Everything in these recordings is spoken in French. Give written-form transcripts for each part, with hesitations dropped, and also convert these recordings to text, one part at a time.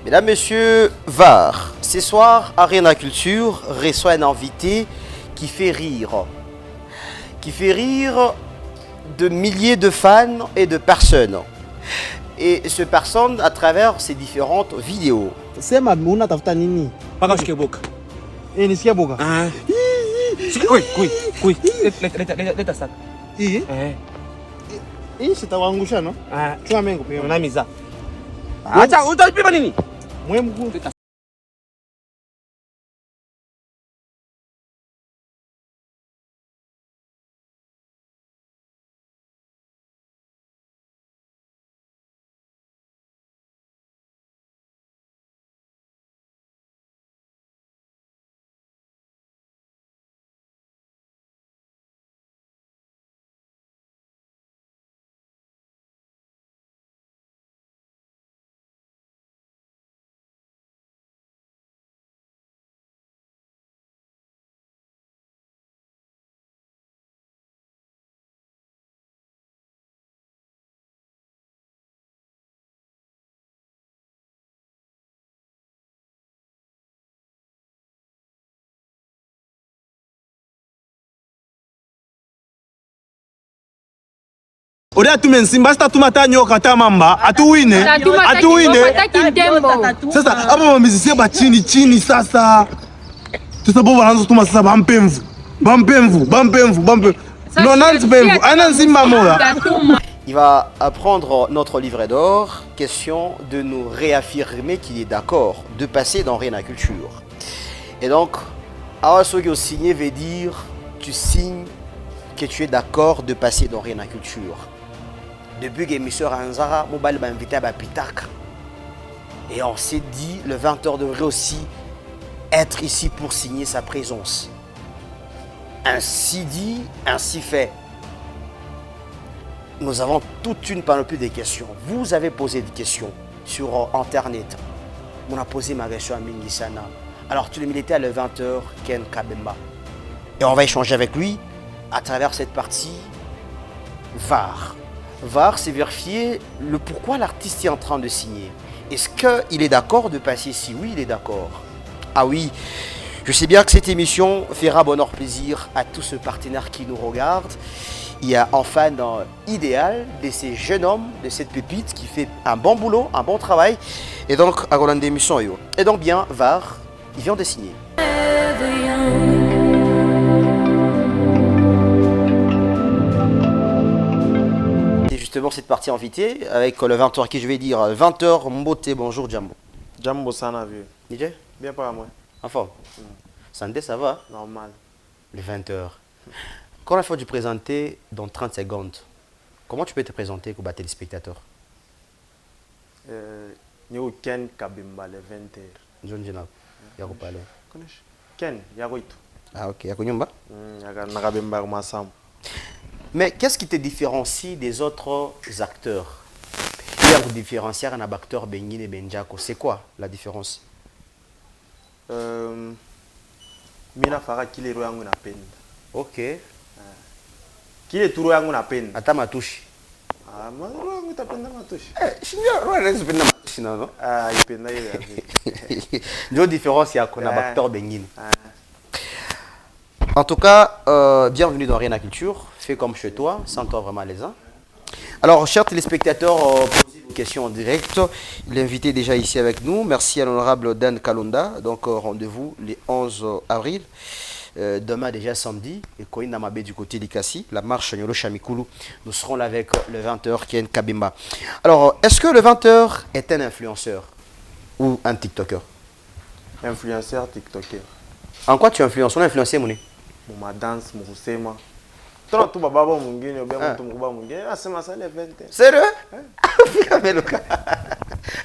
Mesdames, Messieurs, VAR. Ce soir, Arena Culture reçoit un invité qui fait rire. Qui fait rire de milliers de fans et de personnes. Et ce personne à travers ses différentes vidéos. Sema unatafuta nini? Paka usikie boka. Nisikie boka. Kui. Leta saka. Hii? Hii sitawaangusha no? Chua mengo pia. Unamiza. Acha utapima nini? Mwe mkuu. Ode atume Simba sitatuma ta nyoka ta mamba atuwine. Sasa hapa mamizisia ba chini sasa. Sasa bo wanaanza kutuma sasa bampemvu. Non pemvu, ana Simba moya. Il va prendre notre livret d'or, question de nous réaffirmer qu'il est d'accord de passer dans Arena Culture. Et donc, Awasogi signé veut dire tu signes que tu es d'accord de passer dans Arena Culture. Depuis que M. Ranzara m'a invité à Pitaka. Et on s'est dit, le 20h devrait aussi être ici pour signer sa présence. Ainsi dit, ainsi fait. Nous avons toute une panoplie de questions. Vous avez posé des questions sur Internet. On a posé ma question à Mingisana. Alors, tu le militaire le 20h, Ken Kabemba. Et on va échanger avec lui à travers cette partie VAR. VAR, c'est vérifier le pourquoi l'artiste est en train de signer. Est-ce qu'il est d'accord de passer? Si oui, il est d'accord. Ah oui, je sais bien que cette émission fera bonheur plaisir à tous ceux partenaires qui nous regardent. Il y a un fan idéal de ces jeunes hommes, de cette pépite qui fait un bon boulot, un bon travail. Et donc, à Roland d'émission. Et donc bien, VAR, il vient de signer. Justement cette partie invitée avec le 20h qui je vais dire 20h Mbote, bonjour Djambo. Jambo sana vieux. Nije? Bien pas moi. En forme. Santé, ça va? Normal. Les 20h. Quand il faut te présenter dans 30 secondes, comment tu peux te présenter pour battre les spectateurs? Nyo Ken Kabemba le 20h. John Jenab, Yako Pale. Connais? Ken, Yako itu. Ah ok, Yako Nyumba. Yaka Nakabemba Masam. Mais qu'est-ce qui te différencie des autres acteurs? Il y a un différencier entre acteur Bengine et Benjako. C'est quoi la différence? Mina fara kile ro yangu napenda. Ok. Kile turo yangu napenda. Ata matushi. Ro yangu tapenda matushi. Shinja ro yangu tapenda matushi non? Ipenda ile yapi. Ndio différence yako na acteur Bengine. En tout cas, bienvenue dans Arena Culture. Fais comme chez toi, sens-toi vraiment à l'aise. Alors, chers téléspectateurs, posez vos questions en direct. L'invité est déjà ici avec nous. Merci à l'honorable Dan Kalonda. Donc, rendez-vous le 11 avril. Demain, déjà samedi, et Koïna Mabé du côté d'Ikassi, la marche Nyolo Chamikulu. Nous serons là avec le 20h Ken Kabemba. Alors, est-ce que le 20h est un influenceur ou un TikToker? Influenceur TikToker. En quoi tu influences? On a influencé, Mouni? Ma danse, mon kusema. Tona tu baba mwingine obia mtu mkubwa mwingine asema sale 20. Sérieux? Mais le cas.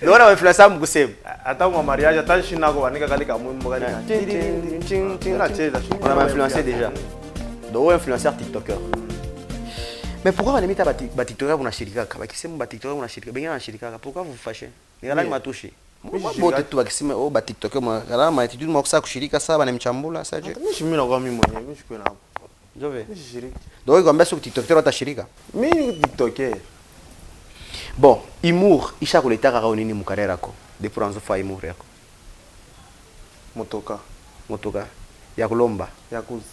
On a influencé Mugusem. Hata kwa mariage hata shina kwa nika kalika mwimbo gani. On a influencé déjà. Donc influenceur TikToker. Mais pourquoi on limite à TikToker on a shirika kama kisema ba TikToker on a shirika bengine na shirika pourquoi vous fâchez? Ni galani matushi. Bote tu akisema oh ba TikToker moi galama attitude moi kusa kushirika sasa bana mchambula sasa je. Mimi na kwa mimi mwenyewe mimi shikwe na. Jove. Donc il y a TikToker ta shirika. Mimi TikToker. Bon, humour, isha kuleta kaka nini mukarera ko. depuis anzo fa imuri yako motoka motoka ya kulomba ya kuza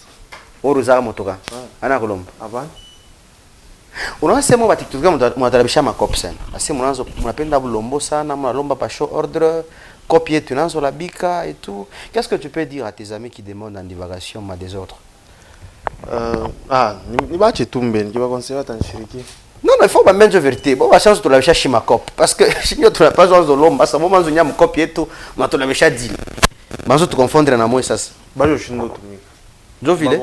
oruzaka motoka ana kulomba abana unasema ba TikTok mnatarabisha makopi sana asi mnaanzo mnapenda bulombo sana mnalomba pa show ordre copie tunaanzo la bika et tout. Qu'est-ce que tu peux dire à tes amis qui demandent en divagation ma des autres? Ni bache tumbe ni ba conseiller atanishiriki. Non, il faut pas mettre vérité. Bon, la chance de la chercher ma copie parce que si nous tu n'as pas besoin de l'homme, ça moment où nous avons copie et tout, mais tu l'avais déjà dit. Mais tu confondre na moi ça. Ba je shindo tumika. Jo vile.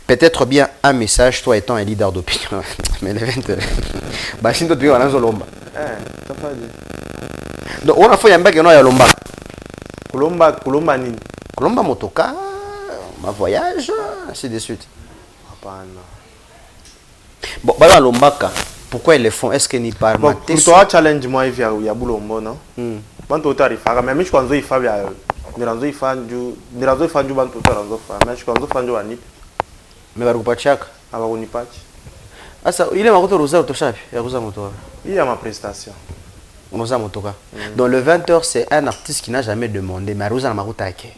Peut-être bien un message toi étant un leader d'opinion. Mais les 20 ba shindo tu wana zolomba. Tafadhali. Donc on a fait un bac no ya lomba. Kulomba nini? Kulomba motoka, ma voyage, ainsi de suite. Hapana. Bon, bala lombaka, pourquoi ils le font? Est-ce que ni par bon, pour toi challenge moi hivi ya bulombo no? Bantu utarifa mais mimi kwanza ifa ya niranzo ifanju bantu utaranzo fa mais kwanza fanju wanipi. Mais barukupachaka abakunipachi. Asa ile makoto roza utoshapi ya kuza motoka. Il y a ma prestation. Roza motoka. Dans le 20h c'est un artiste qui n'a jamais demandé mais roza na makuta yake.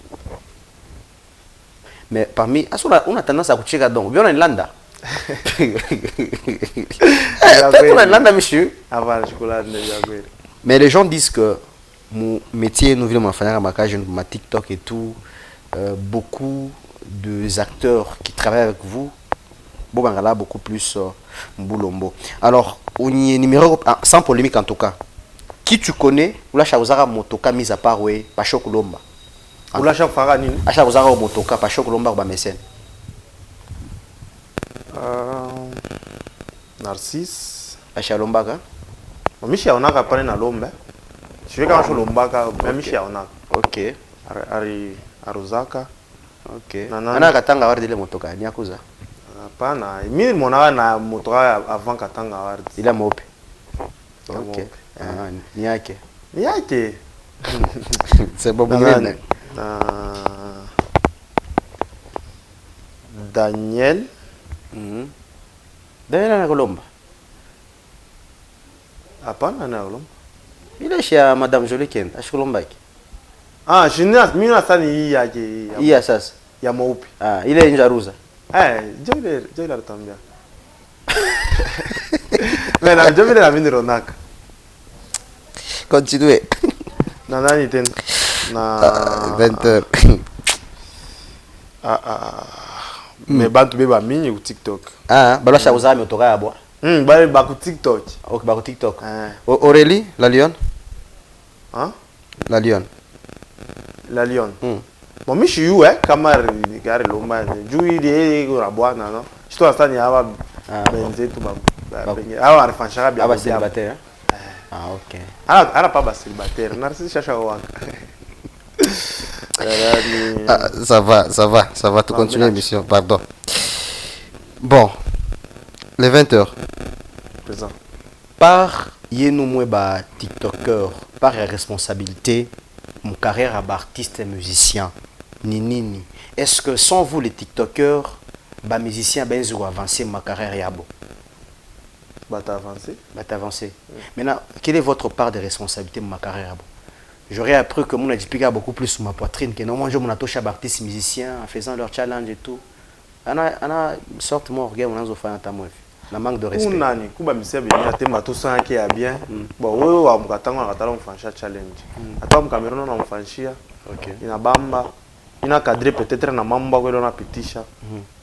Mais parmi asura on a tendance à kucheka donc bien en Landa. Mais les gens disent que mon métier, nous voulons faire ma TikTok et tout, beaucoup des acteurs qui travaillent avec vous, beaucoup plus Mbulombo. Alors, on y est numéro, sans polémique en tout cas, qui tu connais, ou la Chaouzara Motoka mise à part, oui, Pacho Kolomba. Ou la Chaouzara Nini? La Chaouzara Motoka, Pacho Kolomba, ou Bamesen. Narcisse Achalombaka Mishi yaonaka pale na lombe shiweka masho lombaka mishi yaonaka okay ari aruzaka okay ana katanga wardi ile motoka ni akuza hapana mimi monaka na motoka avant katanga wardi ile mope okay ni yake c'est bon mwingine Daniel Daniel na Kolomba. Hapana na Kolomba. Ile shia Madame Joliken, ashikulombaki. Mimi nasani hii yake. Hii sasa. Ya mweupe. Ile njaruza. Joile atambia. Mena Joile na mimi ronaka. Continue. Na nani tena? Na 20h. Mais bantu beba mingi ku TikTok. Bala Chaouzara motoka ya bwa. Bale ba ku TikTok. OK, ba ku TikTok. Aurélie, la Lyon? La Lyon. La Lyon. Bon mishi yu kama gari lomba. Juu ile ko rabwana no. Shito asani aba benze tu ba. Aba arifanshaka bia. Aba célibataire. OK. Ara pas ba célibataire. Narcisse chacha waka. Ça va, tu continues l'émission, pardon. Bon, les 20h. Présent. Par Yenou Mweba TikToker, par responsabilité, mon carrière d'artiste et musicien, Nini. Est-ce que sans vous les TikTokers, les musiciens, ils ont avancé ma carrière yabo? Avancé. Maintenant, quelle est votre part de responsabilité dans ma carrière yabo? J'aurais appris que mon a beaucoup plus sur ma poitrine que normalement je m'en touché à artistes musiciens en faisant leur challenge et tout. Ana sorte moi orgueil on a fait un tamouf. Na manque de respect. Unani kuba misebe ni atemba to sans qui a bien. Bon wewe wa mkatanga nakatala mfanisha challenge. Atoa mkamerona na mfanishia. OK. Ina bamba. Ina cadre peut-être na mambo kwa na pitisha.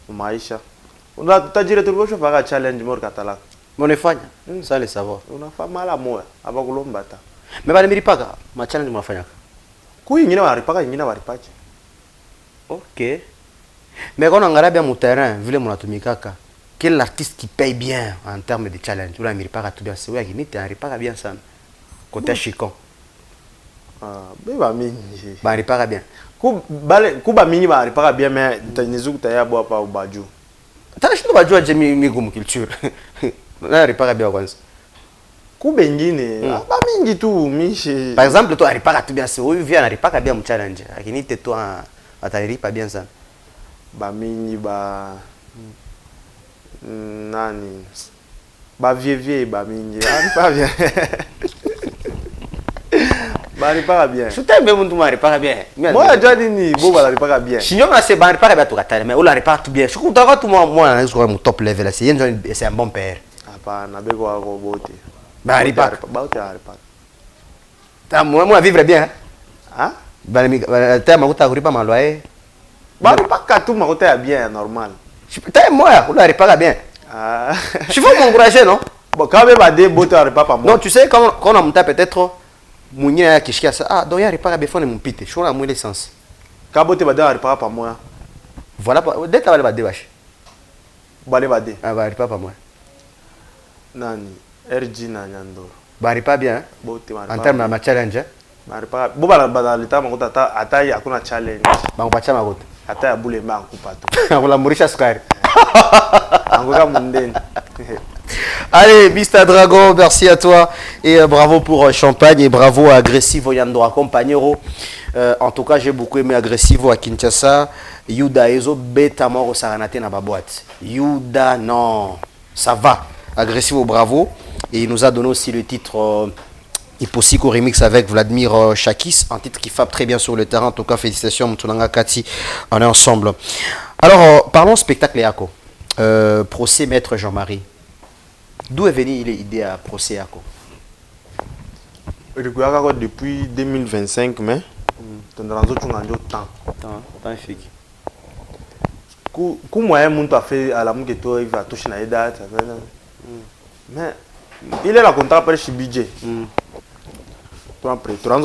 Maisha. Una tajiri tulivyo fanya challenge mor katala. Monefanya. Ça le savoir. Unafanya mala moya abakulomba ta. Mais bale milipaka ma challenge mnafanya. Kui nyingine waripaka nyingine waripache. OK. Mais quand on regarde bien mon terrain, vu les monatumikaka, quel artiste qui paye bien en termes de challenge? Ou la milipaka tout bien, c'est ouais qui n'y t'arrive bien ça. Côté chicon. Beba mingi. Ba ripaka bien. Kuba mingi ba ripaka bien mais tanizu kutaya bo pa ubaju. Tana shindo baju aje migumu culture. Na ripaka bien kwanza. Kubengine ba mingi tu mishi. Par exemple toi ripaka tout bien, c'est oui vient ripaka bien mon challenge. Akini te toi ataripa bien ça. Ba mingi ba nani ba vieux ba mingi pas bien. Bah, répare bien. Je t'aime, mais mon tour, répare bien. Moi, j'ai dit, bon, bah, répare bien. Si on a ces barres, répare bien tout à mais on la répare tout bien. Je crois que moi, mon top level, c'est un bon père. Ah, pas, n'a pas quoi, beauté. Bah, répare. Bah, tu répare. Moi, vivre bien. Hein? Bah, t'as ma route à répare ma loyer. Bah, répare qu'à tout, ma route est bien, normal. T'as moi, on la répare bien. Ah. Je veux m'encourager, non? Bon, quand même, à des beautés, répare pas moi. Non, tu sais, quand on a monté peut-être, mon y'a qui ça. Ah, donc il y a répare bien, il faut mon pite. Je suis là, moi, l'essence. Quand beauté, bah, répare pas moi. Voilà, dès que tu vas dévacher. Bah, les badé. Ah, bah, répare pas moi. Nani, RG na Nyandoro. Bah, répare bien. Beauté, En termes de challenge. Bah, répare. Bon, bah, dans l'état, ma route, attends, il y a un challenge. Bah, on va ma route. Attends, il y a boule, mais on coupe pas tout. On va mourir à Sky. Angola Allez, Mr Dragon, merci à toi et bravo pour Champagne et bravo à Agressivo Yando accompagnero. En tout cas, j'ai beaucoup aimé Agressivo à Kinshasa. Yuda Ezo beta moro saranate na ba boîte. Yuda non, ça va. Agressivo bravo et il nous a donné aussi le titre Iposiko remix avec Vladimir Chakis, un titre qui frappe très bien sur le terrain. En tout cas, félicitations Mtunanga Kati, on est ensemble. Alors, parlons spectacle Yako. Procès Maître Jean-Marie. D'où est venue l'idée à procès Yako? Depuis 2025, mais dans un autre temps. Temps efficace. Comme moi, mon a fait à la mouque il va toucher la date. Mais il est là content après chez budget. Tu as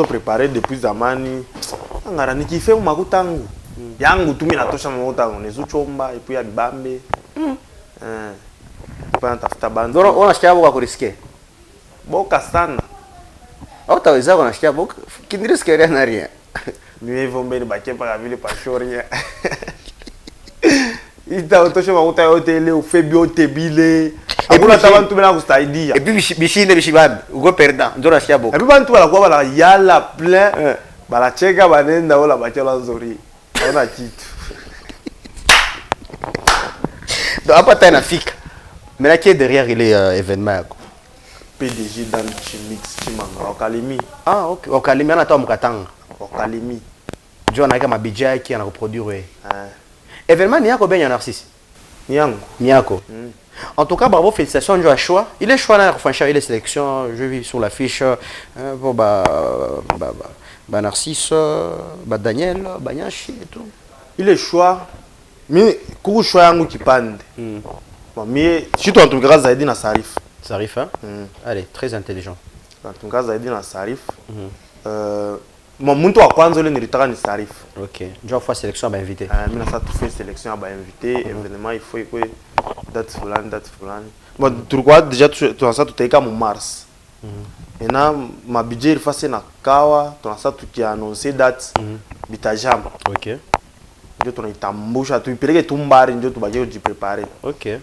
préparé depuis Zamani. On a dit qu'il fait un makutangu. Yangu tu mina tosha makutangu. Nezuchomba et puis abibambe. On a acheté à beaucoup risqué. Boka sana. Oh, tu as dit qu'on a acheté à beaucoup. Qui ne risque rien à rien. Nous avons bien battu par la ville par choria. Il t'a touché makutangu au télé, au fait bio tébile. Et puis et puis bichine bichibab, go perdant. On a acheté à beaucoup. Et puis quand tu vas la quoi la yala plein. Bah la cheka banenda ou la bachelor zori. On a titre. Donc après t'as une affiche. Mais là qui est derrière il est événement. PDG dans Chimix Chimanga au Kalemi. Ah ok. Au Kalemi on attend Mukatanga. Au Kalemi. John a ma budget qui a reproduit. Événement ni yako bien Narcisse. Niango. Niako. En tout cas, bravo, félicitations, Joe choix. Il est choix là, franchement, il est sélection. Je vis sur l'affiche. Bon, Narcisse, Daniel, Banyashi et tout. Il est choix. Mais, quand choix yangu qui pande. Mais, si tu as un truc grâce à Edina Sarif. Sarif, hein? Allez, très intelligent. En tout cas, à Edina Sarif. Mon monde a quoi le retard ni Sarif. Ok. Joe fois sélection à invité. Mais ça tout fait sélection à invité. Évidemment, il faut que date fulani. Bon, tu vois déjà tu as ça tout est comme mars. Et là, ma budget il fait na kawa, tu as ça tout qui a annoncé date bitajam. Ok. Je tu as tamboucha tu pire que tu mbar ndio tu baje tu préparer. Ok. Tu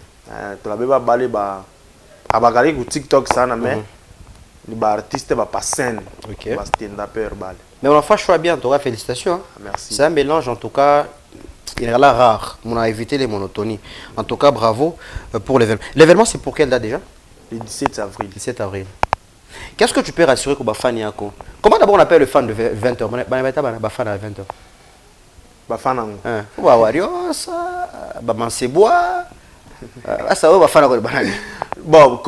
la beba balé ba abagari ku TikTok sana mais les artistes ba pas scène. Ok. Ba stand-upper balé. Mais on a fait choix bien, en tout cas, félicitations. Merci. C'est un mélange, en tout cas, il est là rare. On a évité les monotonies. En tout cas, bravo pour l'événement. L'événement, c'est pour quelle date déjà? Le 17 avril. 17 avril. Qu'est-ce que tu peux rassurer que fan Yako? Comment d'abord on appelle le fan de 20h? Fan à 20h. Fan en. Bah Wario, ça, bah Mansebois. Ça va fan à banane. Bon,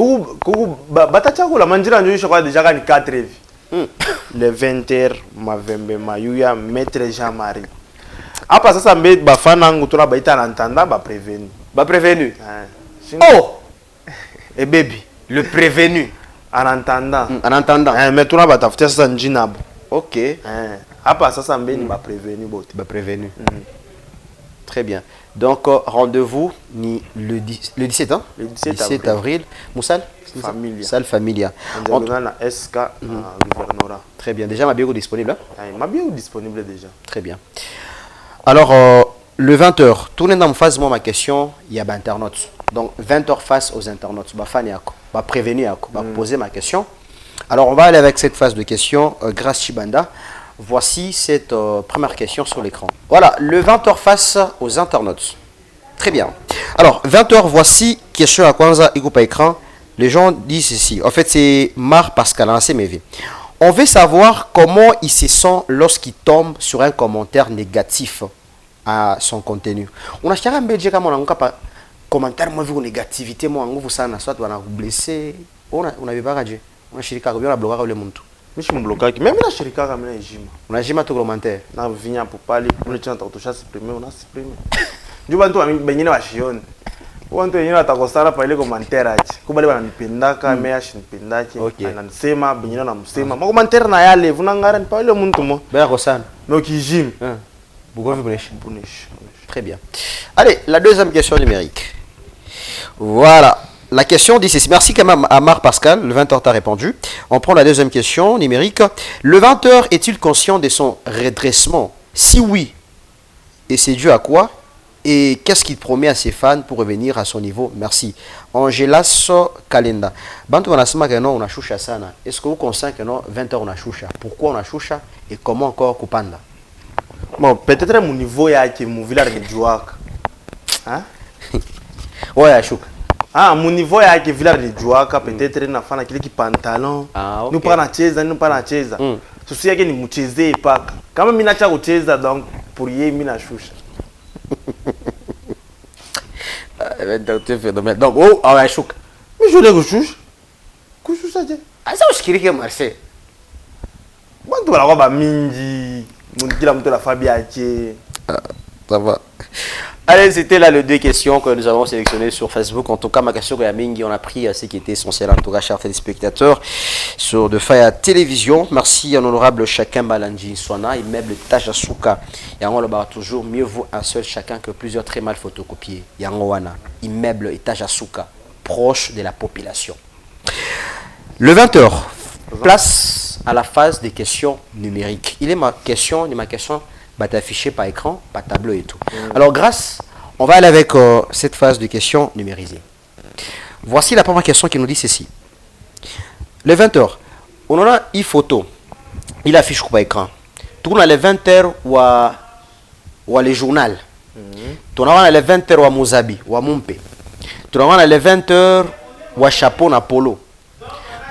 batacha la manjira ndio je crois déjà gagné 4 rêves. Le 20h Mavembe Mayuya Maître Jean-Marie. Après ça ça met bafana ngutu na baita en entendant ba prévenu. Ba prévenu. Oh. Et baby, le prévenu en entendant. En entendant. Mais tu na ba tafuta ça njinabo. OK. Après ça ça met ba prévenu bote. Ba prévenu. Très bien. Donc rendez-vous le 17 hein? Le 17 avril. Moussal Familia. Salle Familia. On a SK gouvernorat. Très bien. Déjà ma bio disponible hein? Ma bio disponible déjà. Très bien. Alors le 20h, tournez dans phase moi ma question, il y a internautes. Donc 20h face aux internautes. Ba fan yako, ba prévenir yako, ba poser ma question. Alors on va aller avec cette phase de questions grâce Chibanda. Voici cette première question sur l'écran. Voilà, le 20h face aux internautes. Très bien. Alors, 20h, voici question à Kwanza, Ikupa écran. Les gens disent ceci. En fait, c'est Mar Pascal, c'est mes vies. On veut savoir comment il se sent lorsqu'il tombe sur un commentaire négatif à son contenu. On a chacun bédé comme on a pas commentaire moi vu négativité moi nguvu sana soit on a blessé on avait pas radio on a shirika ko bien bloquer le monde. Mais je me bloque même la shirika comme na jima. On a jima to commentaire. Na vinya pour parler on est en train de supprimer on a supprimé. Du bantu bengine bashione. Wantu yenyewe atakosana pa ile commentaire aje. Kubali bananipendaka me ashinipendake. Ananisema bengine namsema. Ma commentaire na yale vunangara ni pa ile muntu mo. Baya kosana. Mais kijim. Pourquoi vous punish? Très bien. Allez, la deuxième question numérique. Voilà. La question dit ceci. Merci quand même à Marc Pascal. Le 20h t'a répondu. On prend la deuxième question numérique. Le 20h est-il conscient de son redressement? Si oui, et c'est dû à quoi? Et qu'est-ce qu'il promet à ses fans pour revenir à son niveau? Merci. Angela So Kalenda. Bantu wanasema que non, on a choucha sana. Est-ce que vous conscientez que non, 20h on a choucha? Pourquoi on a choucha? Et comment encore kupanda? Bon, peut-être mon niveau yake mon village de Djouaka. Hein? Ouais, Achouk. Ah, mon niveau yake village de Djouaka peut-être na fana kile ki pantalon. Ah, okay. Nous pas na cheza. Susi yake ni mchezee paka. Kama mimi nacha kucheza donc pour yeye mimi na shusha. Donc, oh, Achouk. Mais je le kushusha. Kushusha je. Ah, ça usikirike Marseille. Bantu bala ba mingi. Kila mtu la Fabia yake. Ça va. Allez, c'était là les deux questions que nous avons sélectionnées sur Facebook. En tout cas, ma question que Mingi, on a pris ce qui était essentiel, en tout cas, chers téléspectateurs, sur de Faya Télévision. Merci à l'honorable chacun Balanji Swana, immeuble Tajasuka. Yango le bar toujours, mieux vaut un seul chacun que plusieurs très mal photocopiés. Yango wana, immeuble Tajasuka, proche de la population. Le 20h, place à la phase des questions numériques. Il est ma question affiché par écran, par tableau et tout. Alors on va aller avec cette phase de questions numérisées. Voici la première question qui nous dit ceci. Le 20h, on en a une photo. Il affiche par écran. Tout dans les 20h ou les journal. Tout dans les 20h ou Mozabi ou Mumpe. Tout dans les 20h ou chapeau na polo.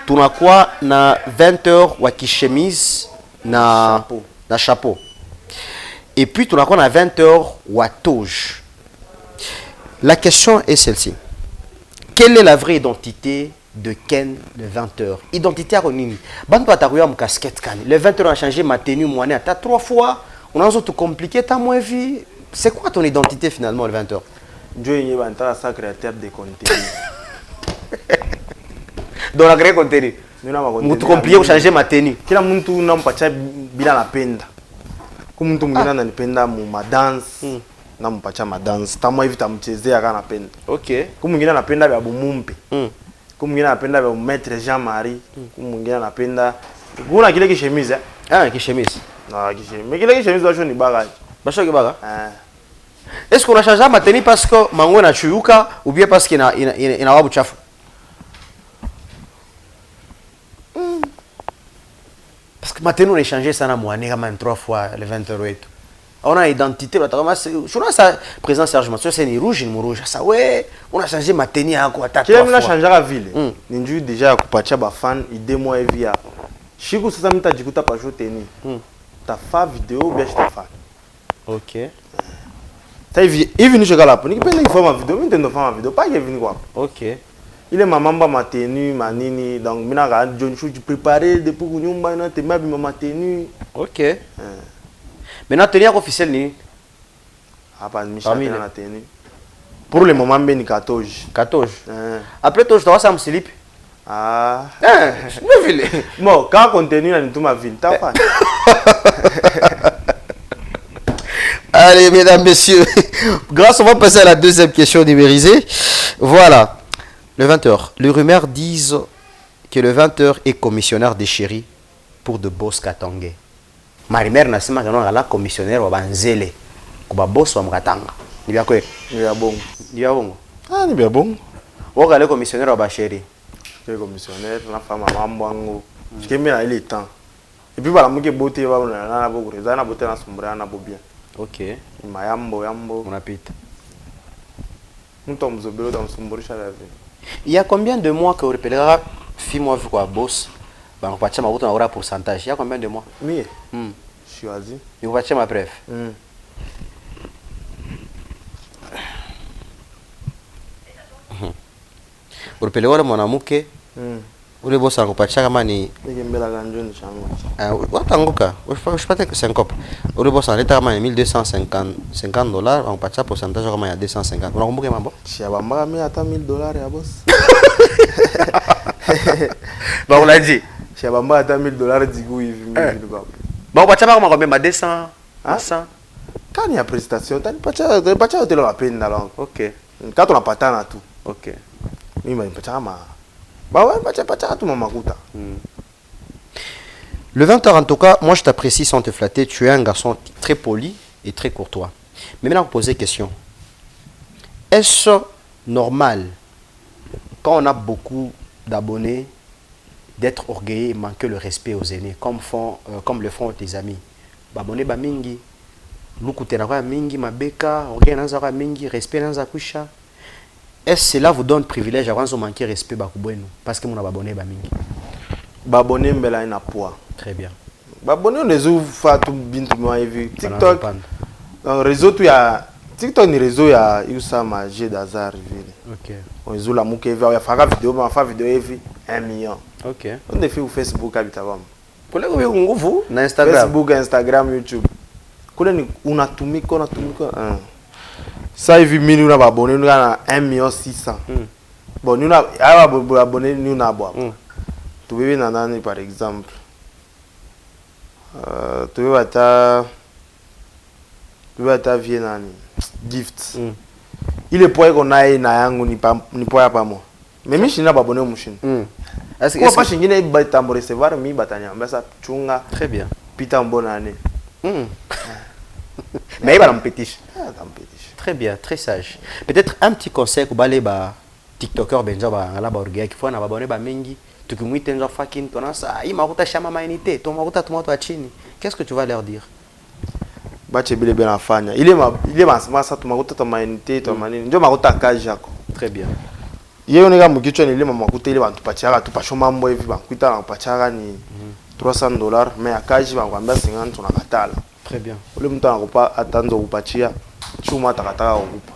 Tout dans quoi na 20h ou chemise na chapeau. Et puis, tout à 20h, ou à Touge. La question est celle-ci. Quelle est la vraie identité de Ken le 20h? Identité à Ronini. Bando a tarouillé mon casquette. Le 20h a changé ma tenue, moi, t'as 3 fois. On a tout compliqué, t'as moins vu. C'est quoi ton identité finalement le 20h? Dieu est un créateur de contenu. Dans la créer contenu. Vous compliqué ou changer ma tenue. Kila muntu n'a pas bila la penda. Comme mtu mwingine ananipenda mu dance na mpacha ma dance tamwa hivi tamchezea kana napenda. Okay. Kuma mwingine anapenda vya Bumumpe. Kuma mwingine anapenda vya Maître Jean-Marie. Kuma mwingine anapenda kuna kile kishemise. Ah, kishemise. Na kishemise. Mais kile kishemise basho ni baga. Basho ki baga? Est-ce qu'on a changé ma tenue parce que mango na chuyuka ou bien parce qu'il ina wabu chafu? Parce que maintenant on a changé ça na moine quand même 3 fois le 20h. On a identité je vois ça présent Serge Mathieu c'est ni rouge ni rouge ça ouais on a changé ma tenue à quoi ta. Kile mna changé la ville. Ninju déjà kupatia ba fan idée moi hivi hapa. Shiku sasa mtajikuta pa show tenue. Ta fa vidéo bien je te fa. OK. Ça hivi ni chakala hapo. Nikipenda ifoma video, mimi ndio fanya video, pas hivi ni kwa. OK. Il est maman ma tenue manini donc mina ga John Chou préparé depuis kunyumba na tema bi ma tenue. OK. Maintenant tenue officielle ni hapa ni mishaka na tenue. Pour le moment ben ni 14. 14. Après toi je dois ça me slip. Ah. Je ville. Bon, quand contenu na nituma ville, ta fa. Allez mesdames messieurs, grâce on va passer à la deuxième question numérisée. Voilà. Le 20h. Les rumeurs disent que le 20h est commissionnaire des chéris pour de boss katangé. Marimère nasema kana la commissionnaire wa banzele. Kuba boss wa mkatanga. Ni bien quoi? Ni bien bon. Ni bien bon. Ah, ni bien bon. Woka le commissionnaire wa ba chéri. Le commissionnaire na femme mambo ango. J'aime bien il est temps. Et puis voilà, muke beauté ba na bo kureza na beauté na sombra na bo bien. OK. Mayambo yambo. On apite. Muntu mzobelo dans somborisha la vie. Il y a combien de mois que vous repérera film moi vu quoi boss Bah, on va te dire, on aura pourcentage. Il y a combien de mois? Oui. Choisi. On va te dire ma bref. Urupele wale mwanamke ule bosi anakupatia kama ni Nikembela kanjoni changu. watanguka usipate syncope. Ule bosi analeta kama ni $1250 anakupatia pourcentage kama ya 250. Unakumbuka mambo? Shabamba mimi hata $1000 ya boss. Ba ulaji. Shabamba hata $1000 digu hivi mimi baba. Ba upatia kama combien? 200 100. Kani ya prestation tani pacha hotel la peine alors. OK. Quand on a patana tout. OK. Mimi pacha kama bah ouais pacha tout mamakuta. Le 20h en tout cas, moi je t'apprécie sans te flatter, tu es un garçon très poli et très courtois. Mais maintenant, vous posez une question. Est-ce normal, quand on a beaucoup d'abonnés, d'être orgueilleux et manquer le respect aux aînés, comme le font tes amis? Babone ba mingi, lukute na kwa mingi, mabeka, orgueil na kwa mingi, respect na kusha. Est-ce que cela vous donne privilège avant de manquer respect bakubwenu parce que mon abonné ba mingi? Babone mbela ina poa. Très bien. Babone on les ouvre fatu bintu mwa hivi. TikTok. Réseau tu ya TikTok ni réseau ya Yusa Magie d'Azar vile. OK. On izula muke hivi ya faka vidéo ma fa vidéo hivi 1 million. OK. On défie au Facebook habitabam. Kule kwa nguvu na Instagram. Facebook, Instagram, YouTube. Kule ni unatumika. Ça hivi mimi una babone una 1,600,000. Bon ni una abonné ni una abo. Tu vivi na nani par exemple? Tu vivi vie nani? Gift. Ile poa qu'on a na yangu ni poa pa mo. Mimi shina babone mushini. Est-ce que pas shingine batambo recevoir mi batanya mbasa chunga. Très bien. Pita mbona ane. Mais il va l'empêcher. Très bien, très sage. Peut-être un petit conseil pour les TikTokers benja ba la orgueil qui faut na abonner ba mingi tukimwite njo fucking tonasa hii makuta shama mainite to makuta tomato ya chini. Qu'est-ce que tu vas leur dire? Bache bile bela fanya. Ile masa tumakuta to mainite to manini. Njo makuta kaji yako. Très bien. Yeye oneka mukichwa ni ile makuta ile bantu pachaka tu pasho mambo hivi bankuita na pachaka ni $300 mais akaji bankwambia 50 tunakatala. Très bien. Ule mtu anakupa atanzo kupachia chuma takataka kukupa.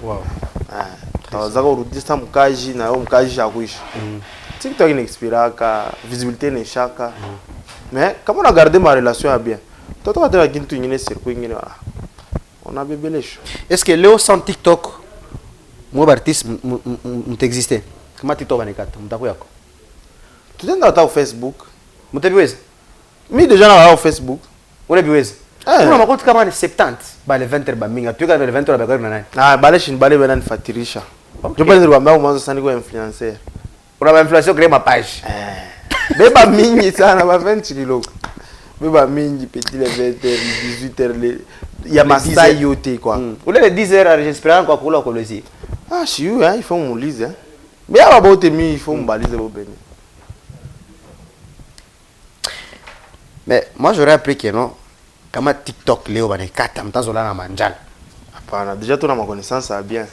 Wow. Tawazaka urudisa mkaji na yo mkaji akuishi. TikTok ni expiraka, visibilité ni shaka. Mais comment on a gardé ma relation à bien? Toto atela kintu ingine circuit ingine wala. On a bébélé. Est-ce que Léo sans TikTok moi artiste m'existait? Comment TikTok va nekata? Mtako yako. Tu t'es dans Facebook? Mutabiweza? Mi déjà na Facebook. Ule biweza? Kuna makuta kama ni 70 bale 20 ba minga tuka na 20 ba na nani? Bale shin bale bana nifatirisha. Je pense niwaambia mwanzo sana kwa influencer. Una ba influencer créer ma page. Beba mingi sana ba 20 kilo. Beba mingi petit les 20h 18h ya masa yote quoi. Ule les 10h j'espère quoi kula ko lezi. Ah chiu hein, il faut m'ouliser hein. Mais aba bote mi il faut m'baliser bo beni. Mais moi j'aurais appris que non. Kama TikTok leo banekata mtazola na manjala. Hapana, déjà tuna ma connaissance à bien.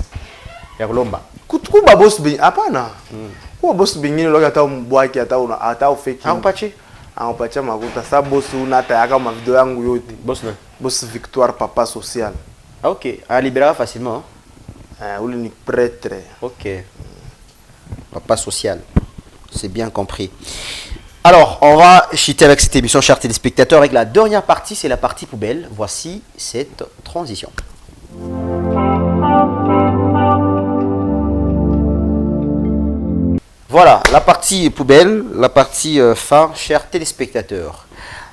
Ya kulomba. Kuba boss bi hapana. Kuba boss bingine loka hata mbwaki hata fake. Hampachi? Hampachi makuta sa boss una tayaka ma video yangu yote. Boss na. Boss Victoire papa social. Ah OK, a libérer facilement. Uli ni prêtre. OK. Papa social. C'est bien compris. Alors, on va chuter avec cette émission, chers téléspectateurs, avec la dernière partie, c'est la partie poubelle. Voici cette transition. Voilà, la partie poubelle, la partie fin, chers téléspectateurs.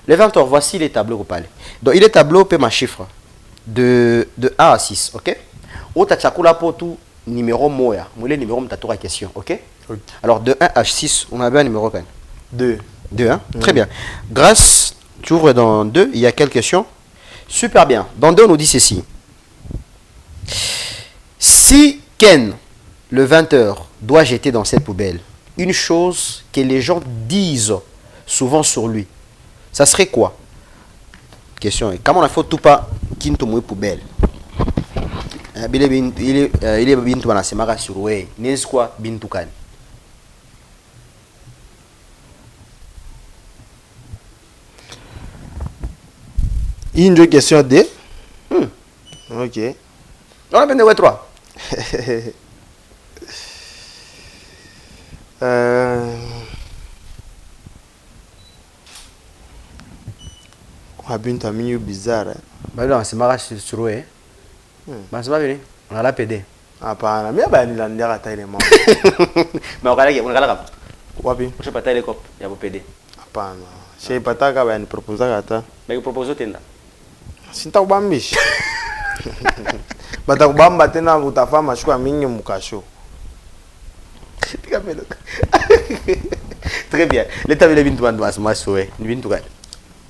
Les 20h, voici les tableaux au palais. Donc, il est tableau, peut ma chiffre, de 1 à 6, ok? Ou tu as pour tout numéro moya, le numéro de question, ok? Oui. Alors, de 1 à 6, on avait un numéro quand même. 2. 2, hein? Très bien. Grâce, tu ouvres dans 2, il y a quelle question? Super bien. Dans 2, on nous dit ceci. Si Ken, le 20h, doit jeter dans cette poubelle une chose que les gens disent souvent sur lui, ça serait quoi? Question. Comment on a fait tout pas Kinto moué poubelle? Il est bintou na semara sur way. N'est-ce quoi bintou kan? Une question de. Ok. On a bien 3. Quoi, bien, t'as mis bizarre. Bah non, c'est marrant sur eux. Bah c'est pas venu. On a la PD. Ah, pas mais bah il a l'air à taille les membres. Mais on a la Wapi. je sais pas taille les copes, il y a vos PD. Apa non. Je pas ta ka bah ni proposer ata. Mais propose tenda. Sinta ubambishi. Bata kubamba tena utafama shukwa mingi mukasho. Très bien. L'état de l'ébine doit se masser. L'ébine tout cas.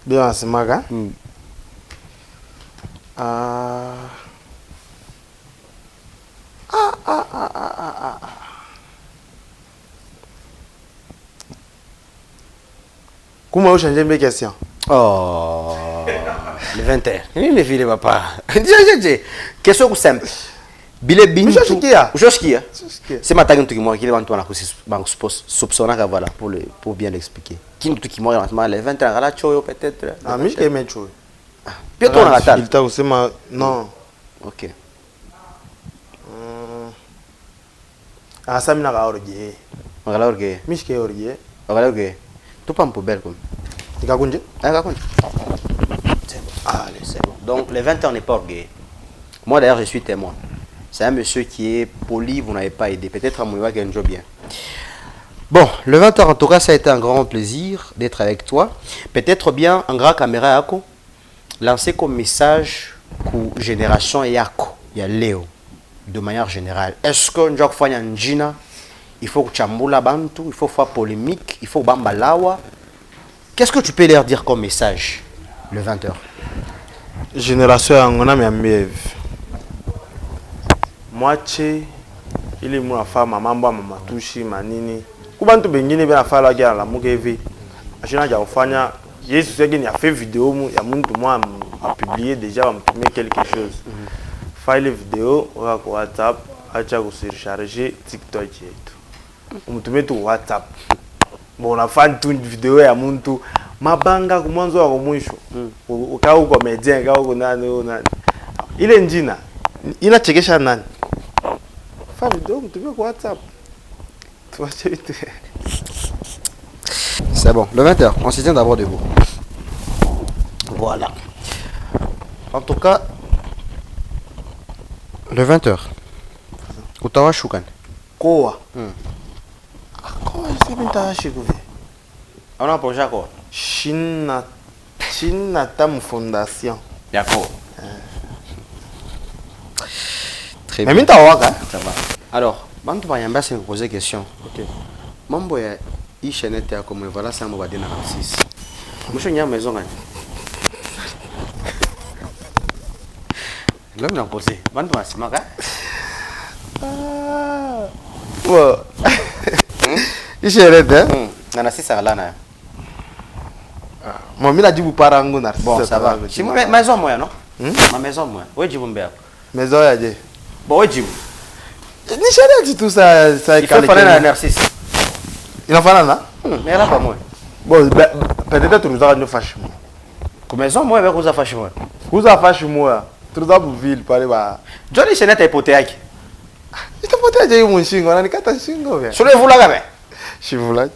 Bien, c'est maga. Comment vous changez mes questions? Oh, le 20h. Il ne file papa. Question simple. Bile bin. Joski. C'est ma tague qui moi qui levante la banque soupçonnant voilà pour bien l'expliquer. Qui qui moi maintenant le 20h à la choyo peut-être. Ah mais je me choyo. Puis toi on a table. Il t'a aussi ma non. OK. Ah ça mina ka orgie. Magala orgie. Miske orgie. Magala orgie. Tu pas un peu belle comme. Ikakunje? Ikakunje. C'est bon. Allez, c'est bon. Donc le 20h n'est pas orgueilleux. Moi d'ailleurs je suis témoin. C'est un monsieur qui est poli, vous n'avez pas aidé. Peut-être à Mouiwa qui a un job bien. Bon, le 20h en tout cas, ça a été un grand plaisir d'être avec toi. Peut-être bien un grand caméra Yako. Lancer comme message pour génération Yako. Il y a Léo. De manière générale. Est-ce que Njok Fanya Njina, il faut que Chambula Bantu, il faut faire polémique, il faut Bambalawa. Qu'est-ce que tu peux leur dire comme message le 20h? Génération Angona Miamiev. Moitié, il est mon femme, maman, maman, touchi, manini. Kubantu bengine bien afala kia la mukevi. Achina kia ofanya. Yesu seki ni a fait vidéo mu ya muntu moi a publié déjà va me quelque chose. File vidéo wa ko WhatsApp, acha ko surcharger TikTok yetu. Umutume tu WhatsApp. Bon la fan tu vidéo ya muntu mabanga ku mwanzo wa mwisho. Ukao uko comedian, ukao uko nani. Ile njina inachekesha nani? C'est bon, le 20h, on se tient d'abord debout. Voilà. En tout cas, le 20h. Utawa Shukan. Quoi? Quoi, c'est bien ta chikouvé. On a un projet à quoi? China Tam Fondation. D'accord. Très bien. Mais ça va. Alors, Bantu Bayamba s'est posé question. Ok. Mambo ya hii chaîne ya comme voilà ça m'a dit na Ramsis. Monsieur nya maison ngani? Là on a posé. Bantu Masimaka. Bon. Hii chaîne Na na sisa là na. Moi mila jibu parangu na. Bon, ça va. Si moi maison moi non? Ma maison moi. Ouais jibu mbea. Maison ya je. Bon, ouais jibu. Ni chaîne dit tout ça il faut faire un narcisse. Il en fait là? Mais là pas moi. Bon, peut-être tu nous as une fâche moi. Comme maison moi avec vous a fâché moi. Vous a fâché moi. Tu nous as pour ville parler ba. Johnny Chenet est hypothéque. Il t'a poté j'ai mon chingo, on a ni kata chingo bien. Sur le vous là gamin. Je vous là.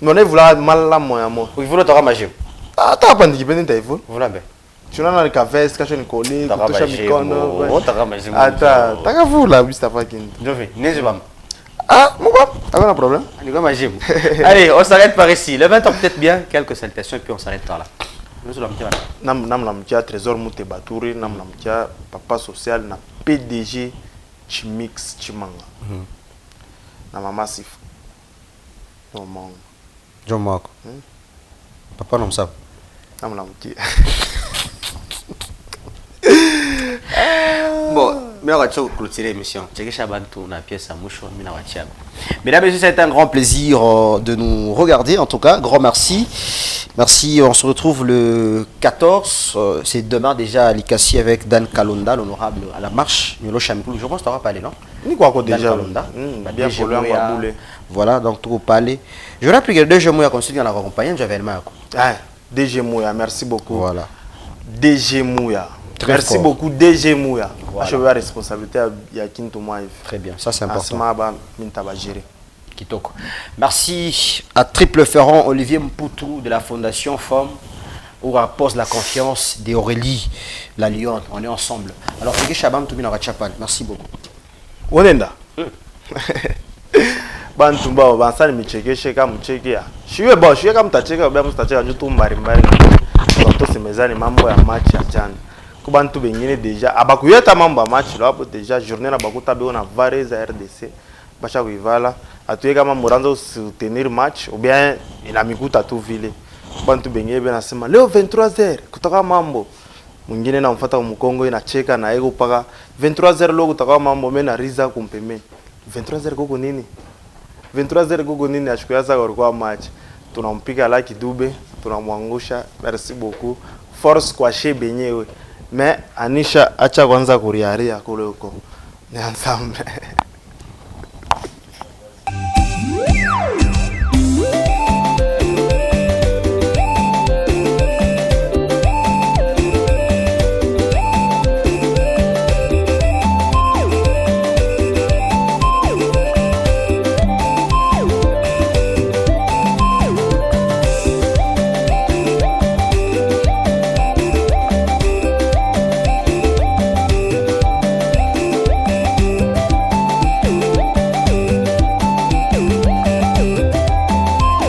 Non, ne vous là mal là moi moi. Il faut le t'aura magim. Ah, t'as pas dit que ben t'as Vous là ben. Tu n'as pas de café, est-ce que tu as une collègue, tu as une conne. Oh, t'as magim. Attends, t'as vu là, oui, c'est pas qui. Je vais. N'est-ce pas? Ah, mon gars, t'as un problème? Allez, on s'arrête par ici. Le 20 ans peut-être bien, quelques salutations et puis on s'arrête par là. Nous sommes Nam namkia Trésor Mouté Batouri, nam namkia papa social na PDG Chimix Chimanga. Na mama Sif. Maman. John Marco. Papa non ça. Nam namkia. Bon, mais on va clôturer l'émission. Mesdames et messieurs, ça a été un grand plaisir de nous regarder. En tout cas, grand merci. Merci, on se retrouve le 14. C'est demain déjà à Likasi avec Dan Kalonda, l'honorable à la marche. Je pense que tu auras parlé, non? Ni quoi déjà Kalonda. Bien pour le voilà, donc tu vas parler. J'aurais plus que 2 jours à continuer à l'accompagner. J'avais le mal. Ah, DG Mouya, merci beaucoup. Voilà. DG Mouya. Très Merci fort. beaucoup DG Mouya. Voilà. Je la responsabilité à Kinto Moaïf. Très bien, ça c'est important. Asma Mintaba gérer. Kitoko. Merci à Triple Ferrand, Olivier Mpoutou de la Fondation FOM, où on pose la confiance d'Aurélie, la Lyon. On est ensemble. Alors, Fege Chabam Toubina Rachapan, merci beaucoup. Onenda. Bantu bao bansani micheke sheka mcheke ya. Shiwe bao shiwe kama mtacheka bia mtacheka njutu mbari. Kwa se mezani mambo ya match ya jana. Kwa bantu bengine deja abakuyeta mambo ya match lo hapo deja journée na bakuta be na vareza RDC. Basha kuivala atuye kama muranzo soutenir match ou bien ina mikuta tu vile. Bantu bengine be nasema leo 23h kutoka mambo. Mwingine na mfata mkongo inacheka na ego paka 23h leo kutoka mambo mena riza kumpeme. 23h koko nini? 23h koko nini ashikuya sasa kwa match. Tunampiga Lucky Dube, tunamwangusha. Merci beaucoup. Force kwa she benyewe. Mais Anisha acha kwanza kuriaria kule huko. Ni ensemble.